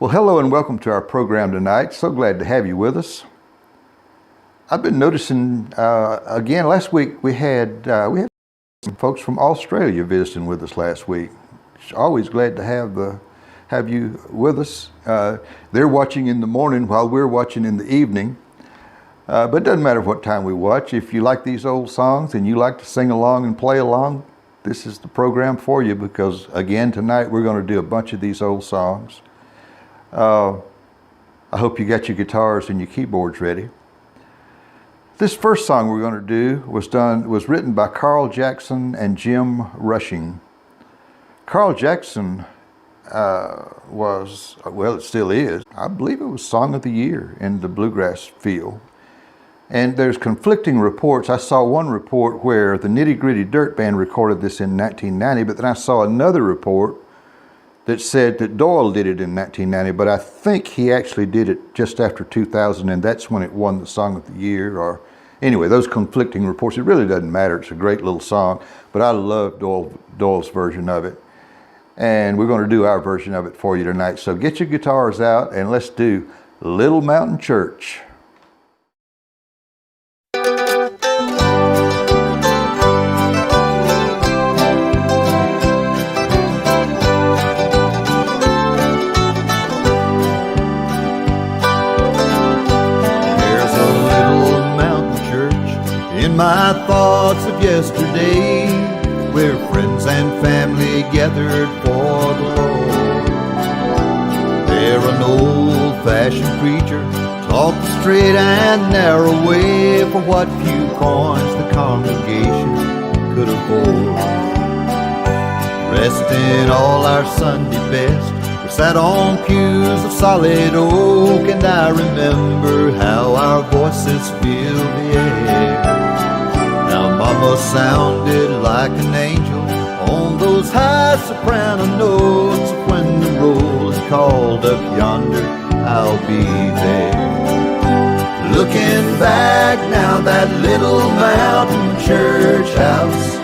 Well, hello and welcome to our program tonight. So glad to have you with us. I've been noticing, again, last week we had some folks from Australia visiting with us last week. Always glad to have you with us. They're watching in the morning while we're watching in the evening. But it doesn't matter what time we watch. If you like these old songs and you like to sing along and play along, this is the program for you, because again, tonight we're going to do a bunch of these old songs. I hope you got your guitars and your keyboards ready. This first song we're going to do was written by Carl Jackson and Jim Rushing. Carl Jackson it still is, I believe it was Song of the Year in the bluegrass field. And there's conflicting reports. I saw one report where the Nitty Gritty Dirt Band recorded this in 1990, but then I saw another report that said that Doyle did it in 1990, but I think he actually did it just after 2000, and that's when it won the Song of the Year. Or anyway, those conflicting reports, it really doesn't matter. It's a great little song, but I love Doyle's version of it. And we're going to do our version of it for you tonight. So get your guitars out and let's do Little Mountain Church. My thoughts of yesterday, where friends and family gathered for the Lord. There an old-fashioned preacher taught the straight and narrow way for what few coins the congregation could afford. Dressed in all our Sunday best, we sat on pews of solid oak, and I remember how our voices filled the air. Mama sounded like an angel on those high soprano notes. When the roll is called up yonder, I'll be there. Looking back now, that little mountain church house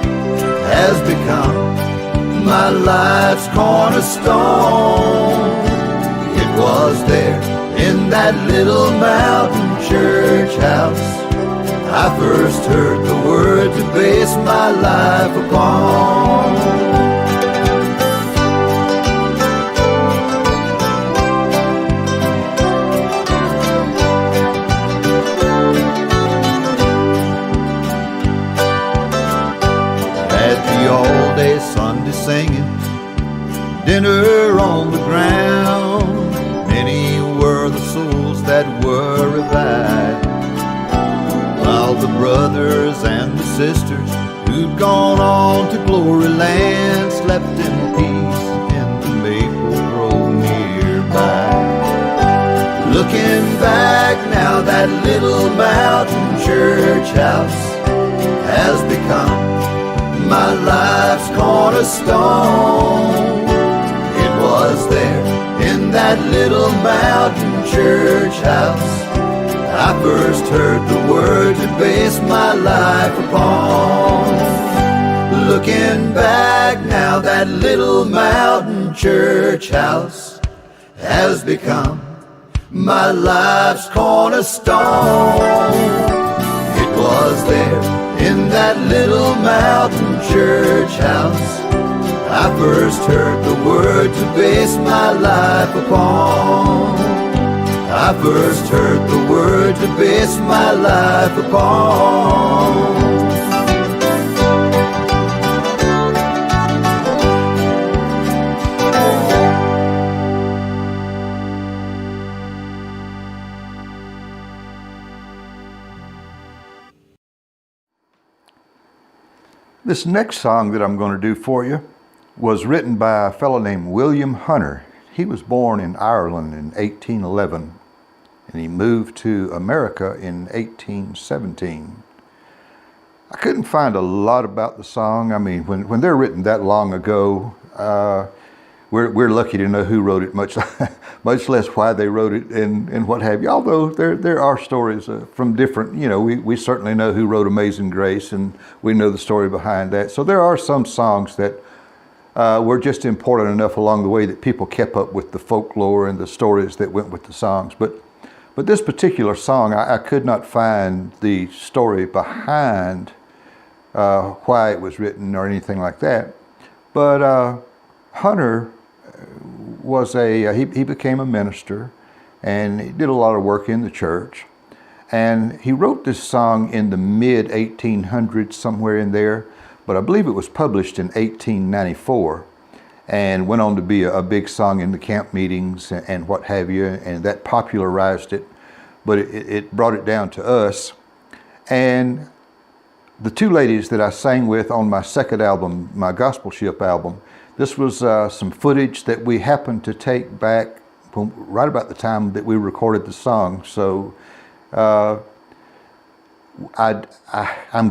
has become my life's cornerstone. It was there in that little mountain church house I first heard the word to base my life upon. Had the all-day Sunday singing, dinner on the ground. Many were the souls that were revived, while the brothers and the sisters who'd gone on to glory land slept in peace in the maple grove nearby. Looking back now, that little mountain church house has become my life's cornerstone. It was there in that little mountain church house I first heard the word to base my life upon. Looking back now, that little mountain church house has become my life's cornerstone. It was there in that little mountain church house I first heard the word to base my life upon. I first heard the word to base my life upon. This next song that I'm going to do for you was written by a fellow named William Hunter. He was born in Ireland in 1811. And he moved to America in 1817. I couldn't find a lot about the song. I mean, when they're written that long ago, we're lucky to know who wrote it, much less why they wrote it and what have you. Although there are stories from different, we certainly know who wrote Amazing Grace, and we know the story behind that. So there are some songs that were just important enough along the way that people kept up with the folklore and the stories that went with the songs. But this particular song, I could not find the story behind why it was written or anything like that. But Hunter was he became a minister, and he did a lot of work in the church. And he wrote this song in the mid-1800s, somewhere in there, but I believe it was published in 1894 and went on to be a big song in the camp meetings and what have you, and that popularized it, but it brought it down to us. And the two ladies that I sang with on my second album, my Gospel Ship album, this was some footage that we happened to take back right about the time that we recorded the song. So I'm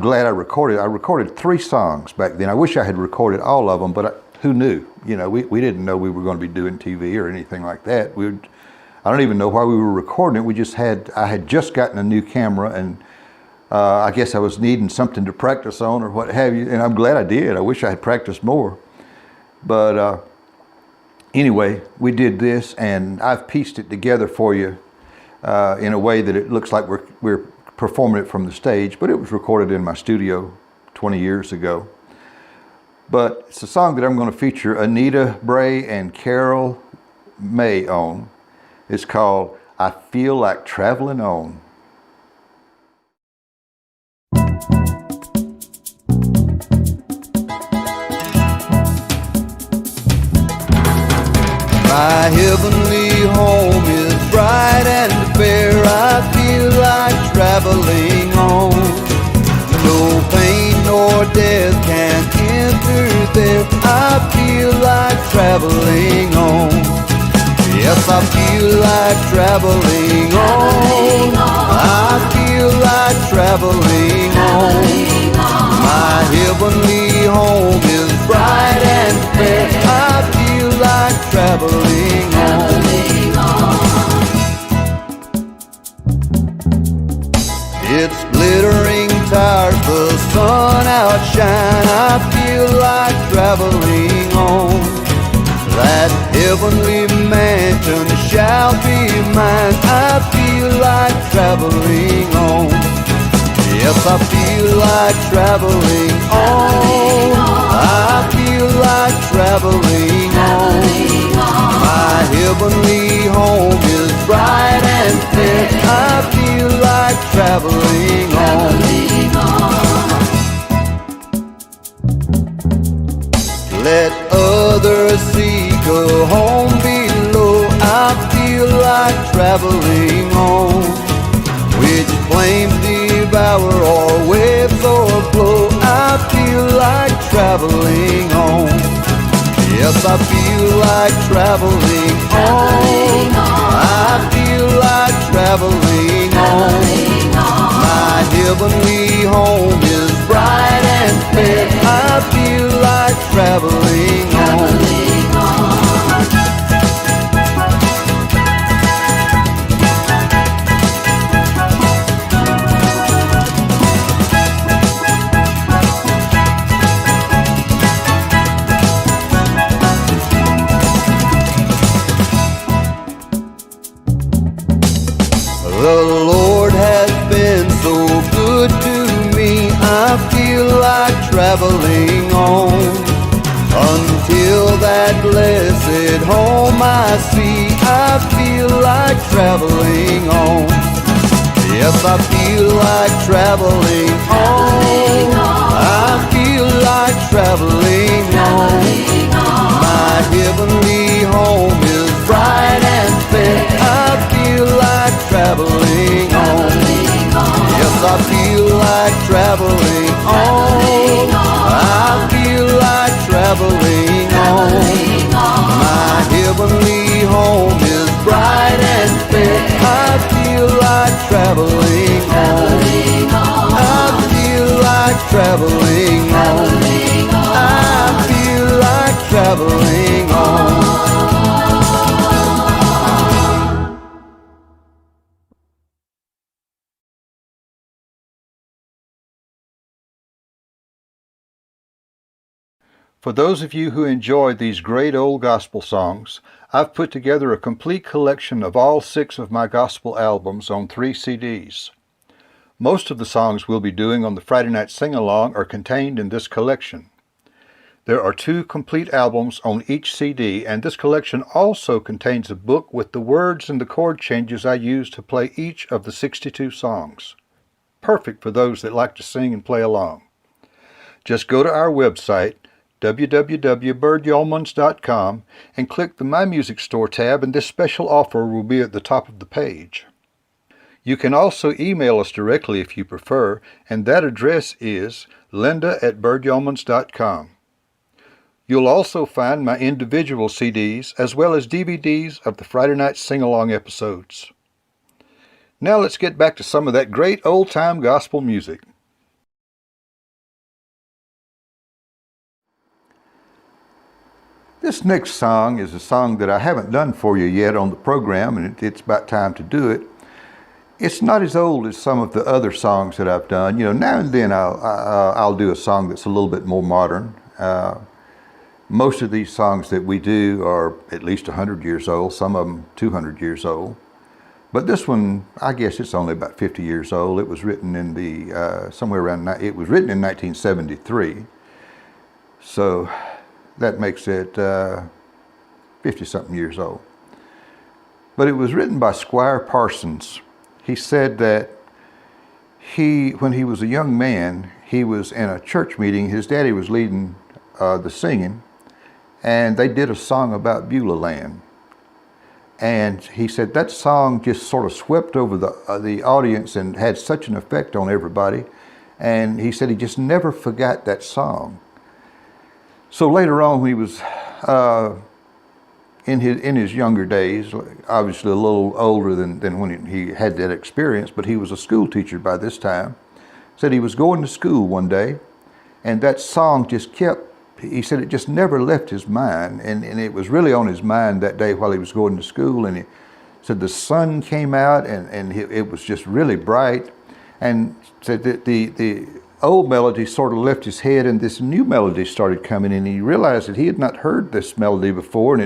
glad I recorded. I recorded 3 songs back then. I wish I had recorded all of them, but who knew? You know, we didn't know we were going to be doing TV or anything like that. I don't even know why we were recording it. I had just gotten a new camera, and I guess I was needing something to practice on or what have you, and I'm glad I did. I wish I had practiced more. But anyway, we did this, and I've pieced it together for you in a way that it looks like we're performing it from the stage, but it was recorded in my studio 20 years ago. But it's a song that I'm going to feature Anita Bray and Carol May on. It's called I Feel Like Traveling On. My heavenly home is bright and fair. I feel like traveling on. No pain nor death can enter there. I feel like traveling on. Yes, I feel like traveling on. I feel like traveling on. My heavenly home is bright and fair. I feel like traveling on. It's glittering tires, the sun outshine. I feel like traveling on. That heavenly mansion shall be mine. I feel like traveling on. Yes, I feel like traveling on. I feel like traveling on. My heavenly home is bright and fair. I feel like traveling on. Let others seek a home below. I feel like traveling on. Which flames devour or waves o'erflow. I feel like traveling on. Yes, I feel like traveling on. I feel like traveling on. My heavenly home is bright and fair. I feel like traveling on. The Lord has been so good to me. I feel like traveling on. Until that blessed home I see, I feel like traveling on. Yes, I feel like traveling on. I feel like traveling on. My heavenly home is bright and fair. I feel like traveling on. Yes, I feel like traveling on. I feel like traveling on. My heavenly home is bright and fair. I feel like traveling on. I feel like traveling on. I feel like traveling For those of you who enjoy these great old gospel songs, I've put together a complete collection of all 6 of my gospel albums on 3 CDs. Most of the songs we'll be doing on the Friday Night Sing-Along are contained in this collection. There are 2 complete albums on each CD, and this collection also contains a book with the words and the chord changes I use to play each of the 62 songs. Perfect for those that like to sing and play along. Just go to our website, www.birdyeomans.com, and click the My Music Store tab, and this special offer will be at the top of the page. You can also email us directly if you prefer, and that address is linda@birdyeomans.com. You'll also find my individual CDs as well as DVDs of the Friday Night Sing-Along episodes. Now let's get back to some of that great old-time gospel music. This next song is a song that I haven't done for you yet on the program, and it's about time to do it. It's not as old as some of the other songs that I've done. Now and then I'll do a song that's a little bit more modern. Most of these songs that we do are at least 100 years old, some of them 200 years old. But this one, I guess it's only about 50 years old. It was written in it was written in 1973. So that makes it 50-something years old. But it was written by Squire Parsons. He said that when he was a young man, he was in a church meeting. His daddy was leading the singing, and they did a song about Beulah land. And he said that song just sort of swept over the audience and had such an effect on everybody. And he said he just never forgot that song. So later on, when he was in his younger days, obviously a little older than when he had that experience, but he was a school teacher by this time, said he was going to school one day, and that song just he said it just never left his mind, and it was really on his mind that day while he was going to school. And he said the sun came out, and it was just really bright, and said that the old melody sort of left his head, and this new melody started coming in, and he realized that he had not heard this melody before,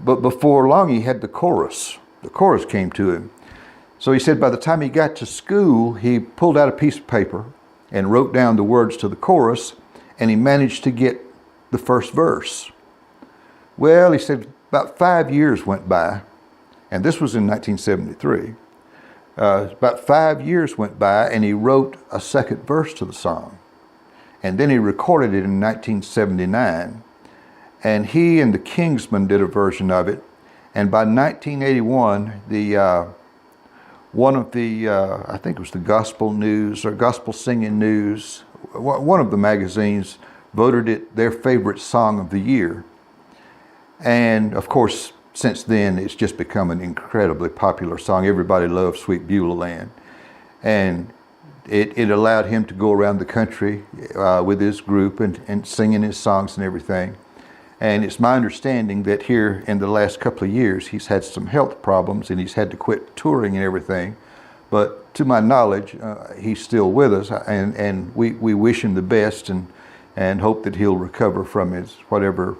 but before long he had the chorus. The chorus came to him. So he said by the time he got to school, he pulled out a piece of paper and wrote down the words to the chorus, and he managed to get the first verse. Well, he said about 5 years went by, and this was in 1973. About 5 years went by, and he wrote a second verse to the song. And then he recorded it in 1979. And he and the Kingsmen did a version of it. And by 1981, one of the, I think it was the Gospel News or Gospel Singing News, one of the magazines voted it their favorite song of the year. And of course, since then, it's just become an incredibly popular song. Everybody loves Sweet Beulah Land. And it allowed him to go around the country with his group and singing his songs and everything. And it's my understanding that here in the last couple of years, he's had some health problems and he's had to quit touring and everything. But to my knowledge, he's still with us, and we wish him the best and hope that he'll recover from his whatever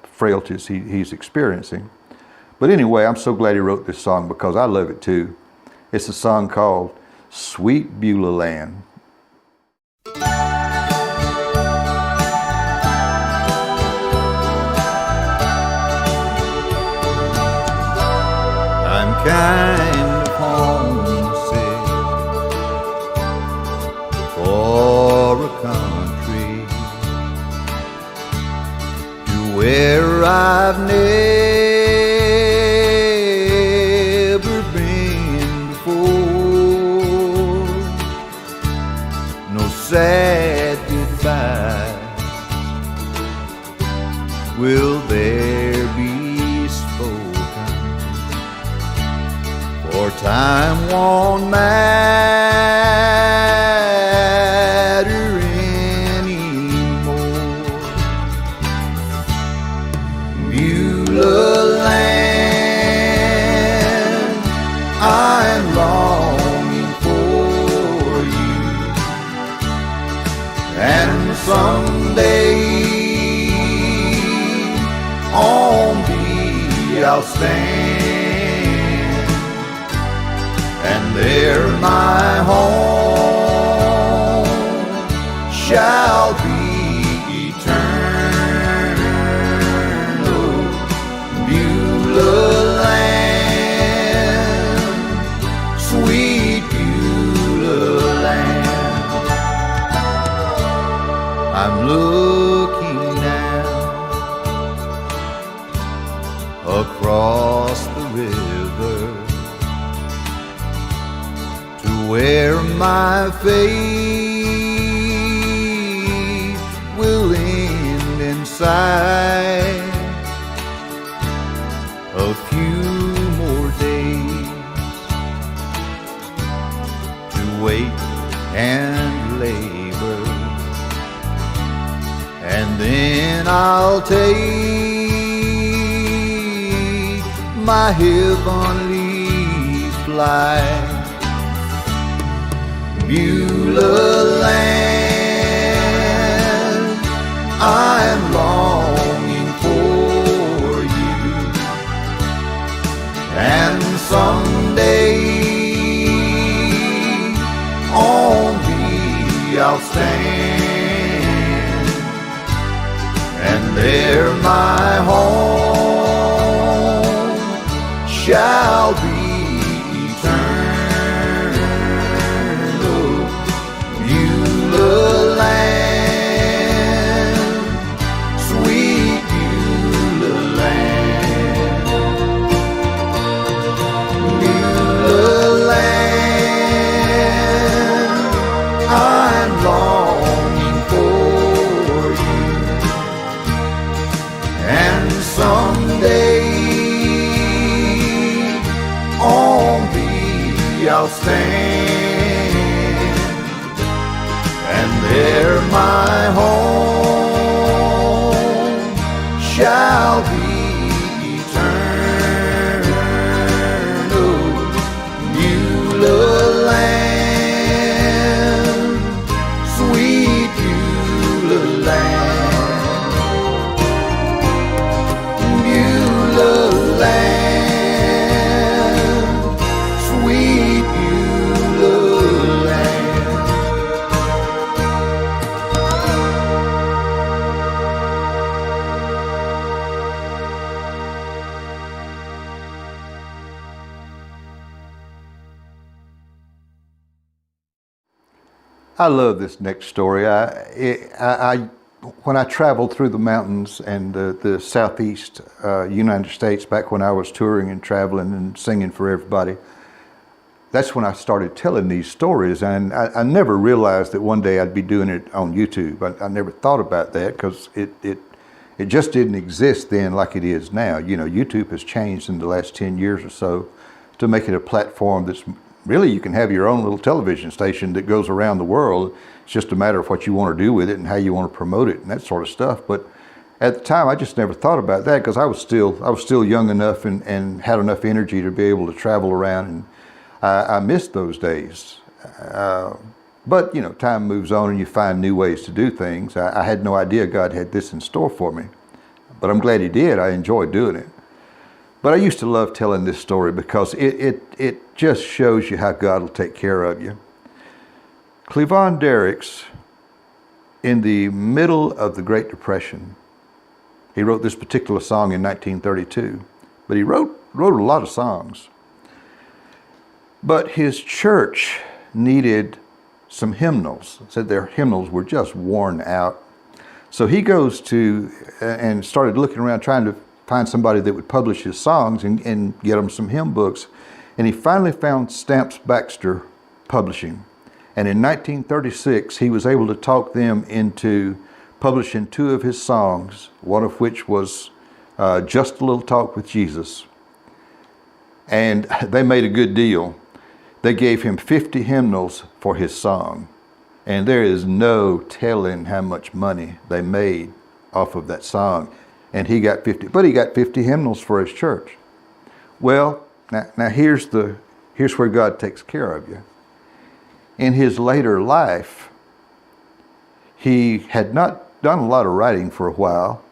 frailties he's experiencing. But anyway, I'm so glad he wrote this song because I love it too. It's a song called Sweet Beulah Land. I'm kind of homesick for a country to where I've never been before. No sad goodbye will there be spoken, for time won't matter anymore. Beulah land, I'm longing for you, and someday I'll stand, and there my home shall be eternal. Beulah land, sweet Beulah land. I'm looking now across the river to where my faith will end in sight. A few more days to wait and labor, and then I'll take my heavenly flight. Beulah land, I'm longing for you, and someday on thee I'll stand, and there my home shall be eternal. Beulah land, sweet Beulah land. Beulah land, I'm longing for you, and someday on thee I'll stand, and there my home shall be eternal. Beulah land, sweet Beulah land. Beulah land, sweet Beulah land. I love this next story. When I traveled through the mountains and the southeast United States back when I was touring and traveling and singing for everybody, that's when I started telling these stories. And I never realized that one day I'd be doing it on YouTube. I never thought about that because it just didn't exist then like it is now. You know, YouTube has changed in the last 10 years or so to make it a platform that's really, you can have your own little television station that goes around the world. It's just a matter of what you want to do with it and how you want to promote it and that sort of stuff. But at the time, I just never thought about that because I was still young enough and had enough energy to be able to travel around, and I missed those days. But you know, time moves on and you find new ways to do things. I had no idea God had this in store for me, but I'm glad He did. I enjoyed doing it. But I used to love telling this story because it just shows you how God will take care of you. Cleavon Derricks, in the middle of the Great Depression, he wrote this particular song in 1932, but he wrote a lot of songs. But his church needed some hymnals. It said their hymnals were just worn out. So he goes to and started looking around trying to find somebody that would publish his songs and get him some hymn books. And he finally found Stamps Baxter Publishing. And in 1936, he was able to talk them into publishing 2 of his songs, one of which was Just a Little Talk with Jesus. And they made a good deal. They gave him 50 hymnals for his song. And there is no telling how much money they made off of that song. And he got 50, but he got 50 hymnals for his church. Well, now here's where God takes care of you. In his later life, he had not done a lot of writing for a while,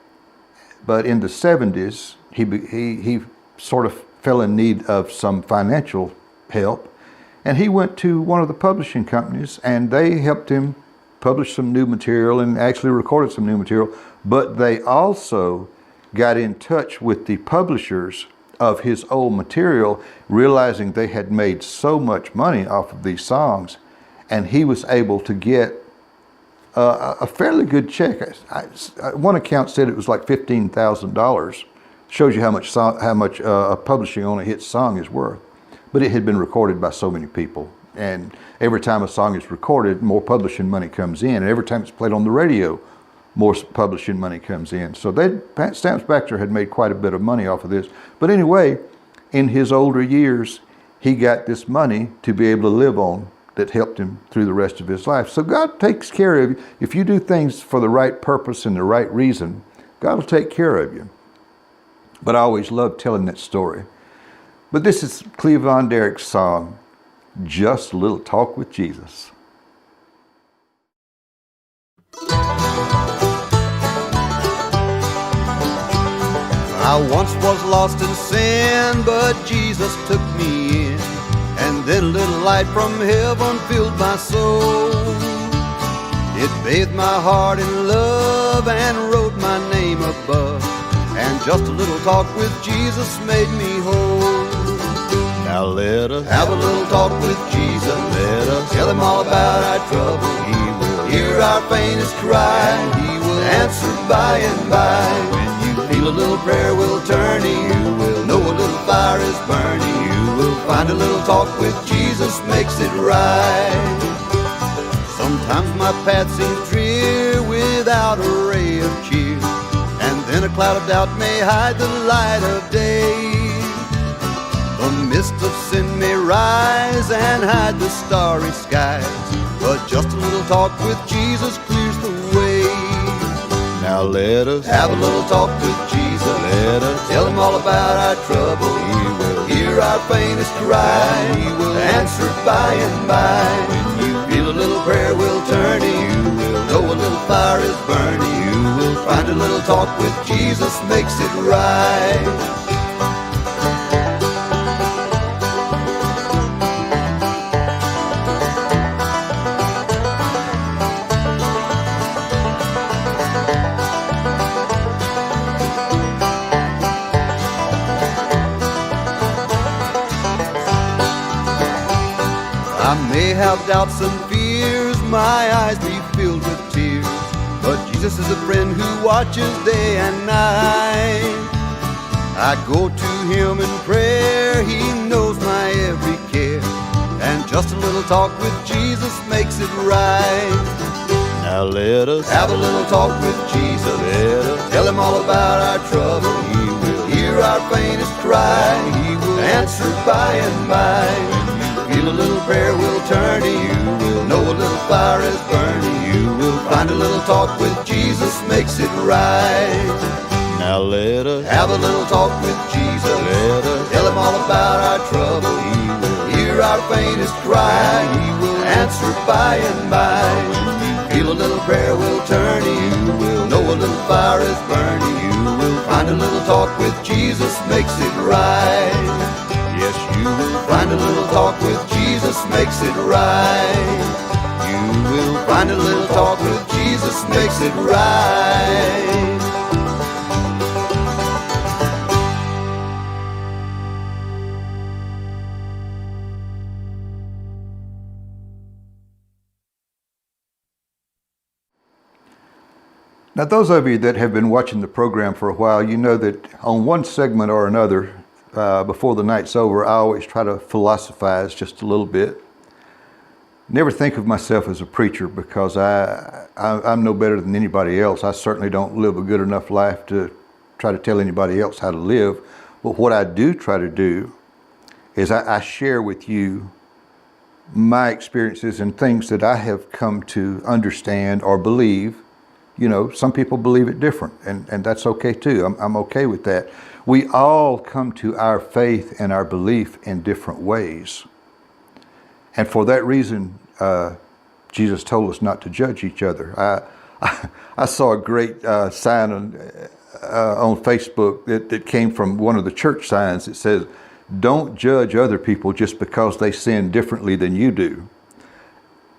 but in the 70s, he sort of fell in need of some financial help. And he went to one of the publishing companies, and they helped him publish some new material and actually recorded some new material. But they also got in touch with the publishers of his old material, realizing they had made so much money off of these songs, and he was able to get a fairly good check. One account said it was like $15,000. Shows you how much a publishing on a hit song is worth. But it had been recorded by so many people, and every time a song is recorded, more publishing money comes in, and every time it's played on the radio, more publishing money comes in. So Stamps Baxter had made quite a bit of money off of this. But anyway, in his older years, he got this money to be able to live on that helped him through the rest of his life. So God takes care of you. If you do things for the right purpose and the right reason, God will take care of you. But I always love telling that story. But this is Cleavon Derrick's song, Just a Little Talk with Jesus. I once was lost in sin, but Jesus took me in. And then a little light from heaven filled my soul. It bathed my heart in love and wrote my name above. And just a little talk with Jesus made me whole. Now let us have a little talk with Jesus. Let us tell him all about our trouble. He will hear our faintest cry. He will answer by and by. When you feel a little prayer will turn you. You will know a little fire is burning. You will find a little talk with Jesus makes it right. Sometimes my path seems drear without a ray of cheer. And then a cloud of doubt may hide the light of day. The mist of sin may rise and hide the starry skies, but just a little talk with Jesus clears the way. Now let us have a little talk with Jesus. Let us tell him all about our trouble. He will hear our faintest cry. He will answer by and by. When you feel a little prayer will turn you. You will know a little fire is burning. You will find a little talk with Jesus makes it right. I may have doubts and fears, my eyes be filled with tears, but Jesus is a friend who watches day and night. I go to him in prayer, he knows my every care, and just a little talk with Jesus makes it right. Now let us have a little talk with Jesus. Let us tell him all about our trouble. He will hear our faintest cry. He will answer by and by. Feel a little prayer will turn you. You will know a little fire is burning. You will find a little talk with Jesus makes it right. Now let us have a little talk with Jesus. Let us tell him all about our trouble. He will hear our faintest cry. He will answer by and by. When you feel a little prayer will turn you. You will know a little fire is burning. You will find a little talk with Jesus makes it right. Yes, you will find a little talk with Jesus makes it right. You will find a little talk with Jesus makes it right. Now, those of you that have been watching the program for a while, you know that on one segment or another, before the night's over, I always try to philosophize just a little bit. Never think of myself as a preacher, because I'm no better than anybody else. I certainly don't live a good enough life to try to tell anybody else how to live. But what I do try to do is I share with you my experiences and things that I have come to understand or believe. You know, some people believe it different, and that's okay too. I'm okay with that. We all come to our faith and our belief in different ways. And for that reason, Jesus told us not to judge each other. I saw a great sign on Facebook that came from one of the church signs. It says, "Don't judge other people just because they sin differently than you do."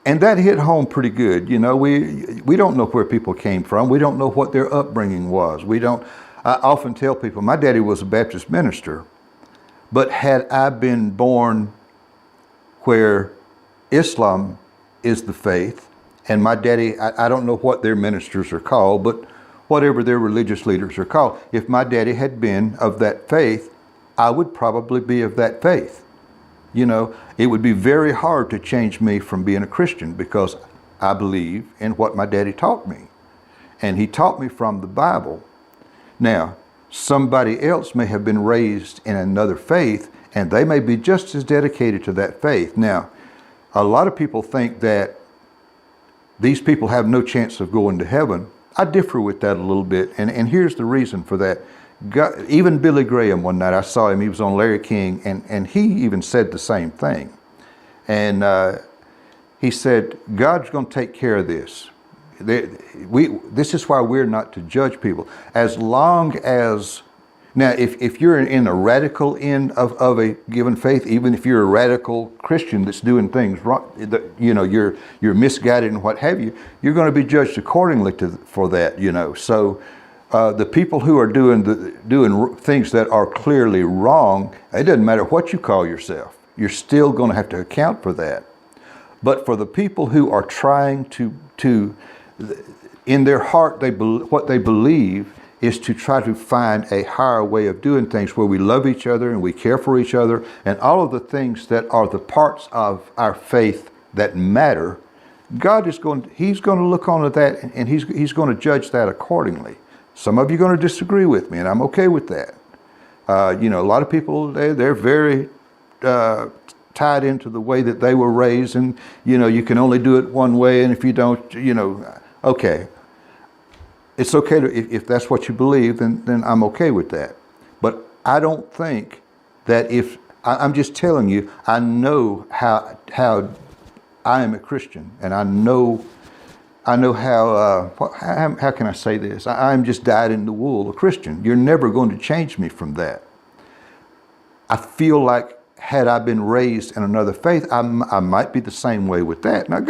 And that hit home pretty good. You know, we don't know where people came from. We don't know what their upbringing was. I often tell people, my daddy was a Baptist minister, but had I been born where Islam is the faith, and my daddy, I don't know what their ministers are called, but whatever their religious leaders are called, if my daddy had been of that faith, I would probably be of that faith. You know, it would be very hard to change me from being a Christian because I believe in what my daddy taught me. And he taught me from the Bible. Now, somebody else may have been raised in another faith and they may be just as dedicated to that faith. Now, a lot of people think that these people have no chance of going to heaven. I differ with that a little bit, and here's the reason for that. Even Billy Graham, one night I saw him, he was on Larry King, and he even said the same thing. And he said, God's going to take care of this. This is why we're not to judge people. As long as, now if you're in a radical end of a given faith, even if you're a radical Christian that's doing things wrong, you know, you're misguided and what have you, you're going to be judged accordingly for that, you know. So the people who are doing things that are clearly wrong, it doesn't matter what you call yourself, you're still going to have to account for that. But for the people who are trying to in their heart, what they believe is to try to find a higher way of doing things where we love each other and we care for each other and all of the things that are the parts of our faith that matter. God is he's going to look onto that and he's going to judge that accordingly. Some of you are going to disagree with me, and I'm okay with that. You know, a lot of people, they're very tied into the way that they were raised, and, you know, you can only do it one way, and if you don't, you know, okay. It's okay if that's what you believe, then I'm okay with that. But I don't think that I'm just telling you, I know how I am a Christian, and I know how can I say this? I'm just dyed in the wool a Christian. You're never going to change me from that. I feel like had I been raised in another faith, I might be the same way with that. Now,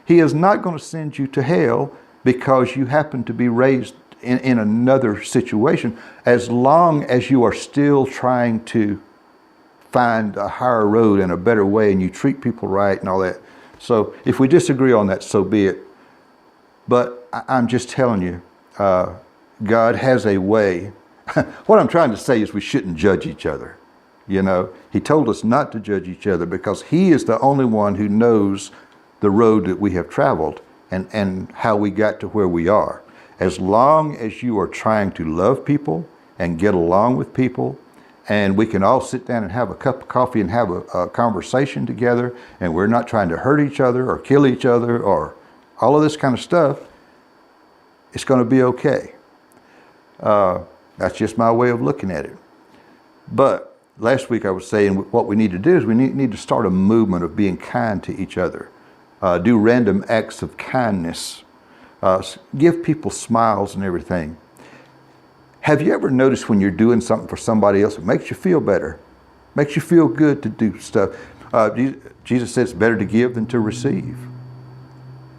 He is not going to send you to hell because you happen to be raised in another situation, as long as you are still trying to find a higher road and a better way and you treat people right and all that. So if we disagree on that, so be it. But I'm just telling you, God has a way. What I'm trying to say is we shouldn't judge each other. You know, He told us not to judge each other because He is the only one who knows the road that we have traveled and how we got to where we are. As long as you are trying to love people and get along with people, and we can all sit down and have a cup of coffee and have a conversation together, and we're not trying to hurt each other or kill each other or all of this kind of stuff, it's going to be okay. That's just my way of looking at it. But last week I was saying what we need to do is we need to start a movement of being kind to each other. Do random acts of kindness. Give people smiles and everything. Have you ever noticed when you're doing something for somebody else, it makes you feel better? Makes you feel good to do stuff. Jesus said it's better to give than to receive.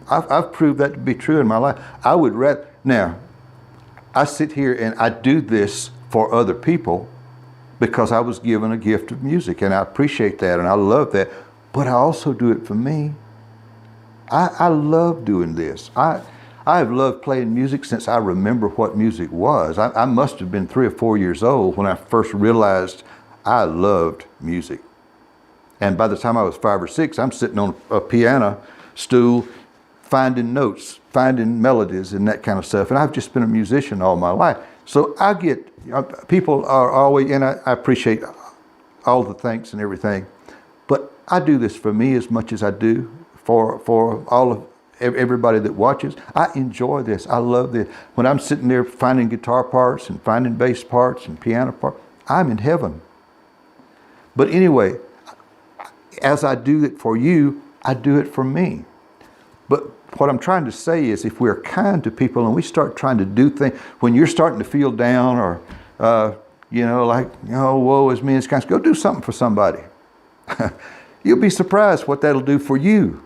I've proved that to be true in my life. I would rather, now, I sit here and I do this for other people because I was given a gift of music, and I appreciate that and I love that, but I also do it for me. I love doing this. I have loved playing music since I remember what music was. I must have been 3 or 4 years old when I first realized I loved music. And by the time I was 5 or 6, I'm sitting on a piano stool finding notes, finding melodies and that kind of stuff. And I've just been a musician all my life. So I get, people are always, and I appreciate all the thanks and everything, but I do this for me as much as I do for all of everybody that watches. I enjoy this. I love this. When I'm sitting there finding guitar parts and finding bass parts and piano parts, I'm in heaven. But anyway, as I do it for you, I do it for me. But what I'm trying to say is if we're kind to people and we start trying to do things, when you're starting to feel down or, like, woe is me, it's kind of, go do something for somebody. You'll be surprised what that'll do for you.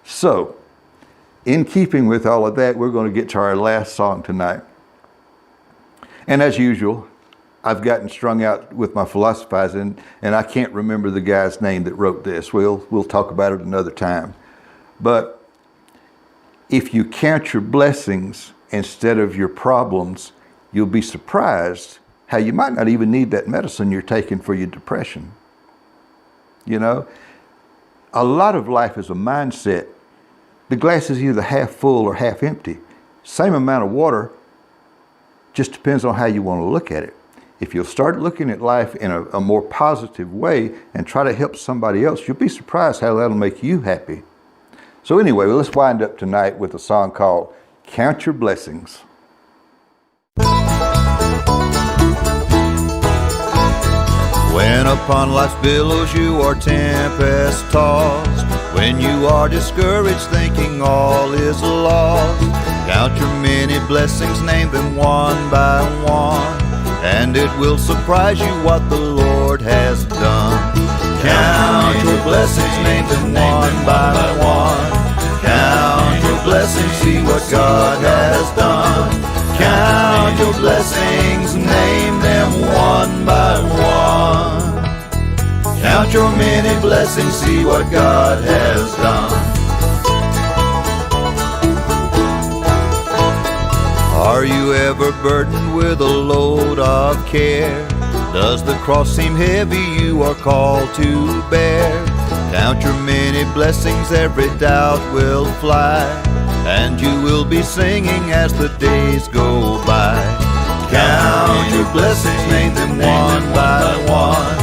So, in keeping with all of that, we're going to get to our last song tonight. And as usual, I've gotten strung out with my philosophizing, and I can't remember the guy's name that wrote this. We'll talk about it another time. But if you count your blessings instead of your problems, you'll be surprised how you might not even need that medicine you're taking for your depression. A lot of life is a mindset. The glass is either half full or half empty. Same amount of water, just depends on how you want to look at it. If you'll start looking at life in a more positive way and try to help somebody else, you'll be surprised how that'll make you happy. So anyway, let's wind up tonight with a song called Count Your Blessings. When upon life's billows you are tempest tossed, when you are discouraged thinking all is lost, count your many blessings, name them one by one, and it will surprise you what the Lord has done. Count your blessings, name them one by one. Count your blessings, see what God has done. Count your blessings, name them one by one. Count your many blessings, see what God has done. Are you ever burdened with a load of care? Does the cross seem heavy you are called to bear? Count your many blessings, every doubt will fly, and you will be singing as the days go by. Count your blessings, name them one by one.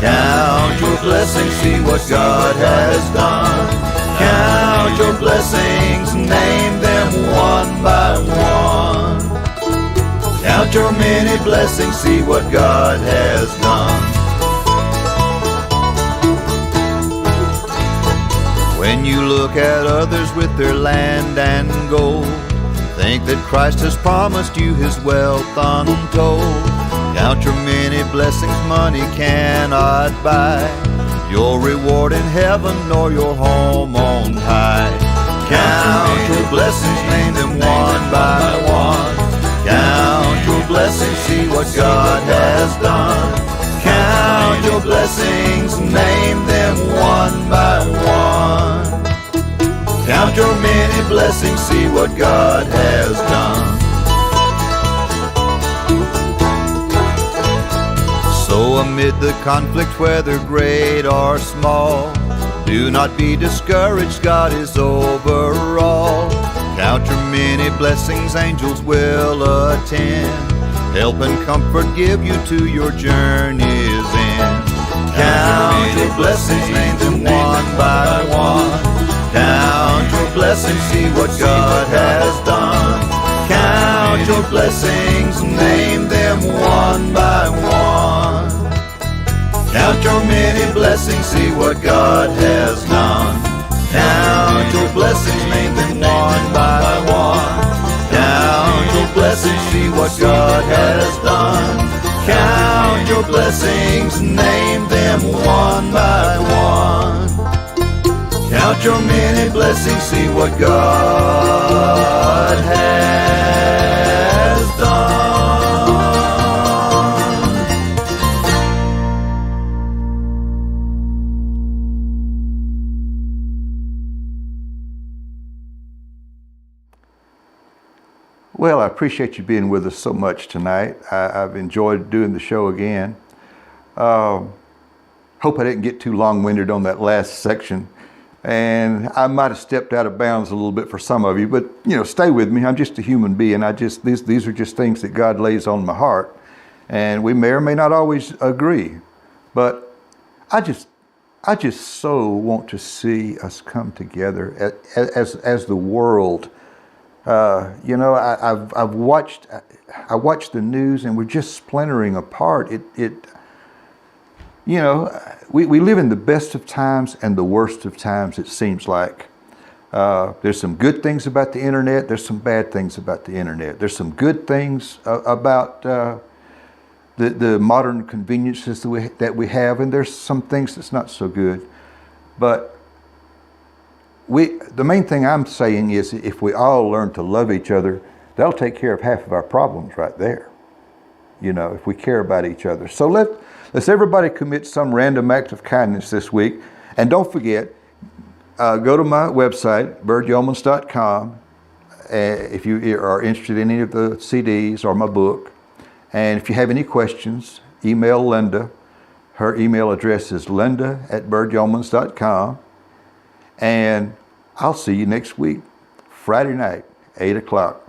Count your blessings, see what God has done. Count your blessings, name them one by one. Count your many blessings, see what God has done. When you look at others with their land and gold, think that Christ has promised you his wealth untold. Count your many blessings money cannot buy, your reward in heaven nor your home on high. Count your blessings, name them one by one. Count your blessings, see what God has done. Count your blessings, name them one by one. Count your many blessings, see what God has done. So amid the conflict, whether great or small, do not be discouraged, God is over all. Count your many blessings, angels will attend, help and comfort give you to your journey's end. Count your blessings, name them one by one. Count your blessings, see what God has done. Count your blessings, name them one by one. Count your many blessings, see what God has done. Count your blessings, name them one by one. Count your blessings, see what God has done. Count your blessings, name them one by one. Count your many blessings, see what God has done. Well, I appreciate you being with us so much tonight. I've enjoyed doing the show again. Hope I didn't get too long-winded on that last section. And I might have stepped out of bounds a little bit for some of you, but stay with me. I'm just a human being. These are just things that God lays on my heart, and we may or may not always agree. But I just so want to see us come together as the world. I watched the news, and we're just splintering apart. We live in the best of times and the worst of times, it seems like. There's some good things about the internet. There's some bad things about the internet. There's some good things about the modern conveniences that we have, and there's some things that's not so good. But the main thing I'm saying is, if we all learn to love each other, that'll take care of half of our problems right there. You know, if we care about each other. So let's everybody commit some random act of kindness this week. And don't forget, go to my website, birdyeomans.com, if you are interested in any of the CDs or my book. And if you have any questions, email Linda. Her email address is linda@birdyeomans.com. And I'll see you next week, Friday night, 8 o'clock.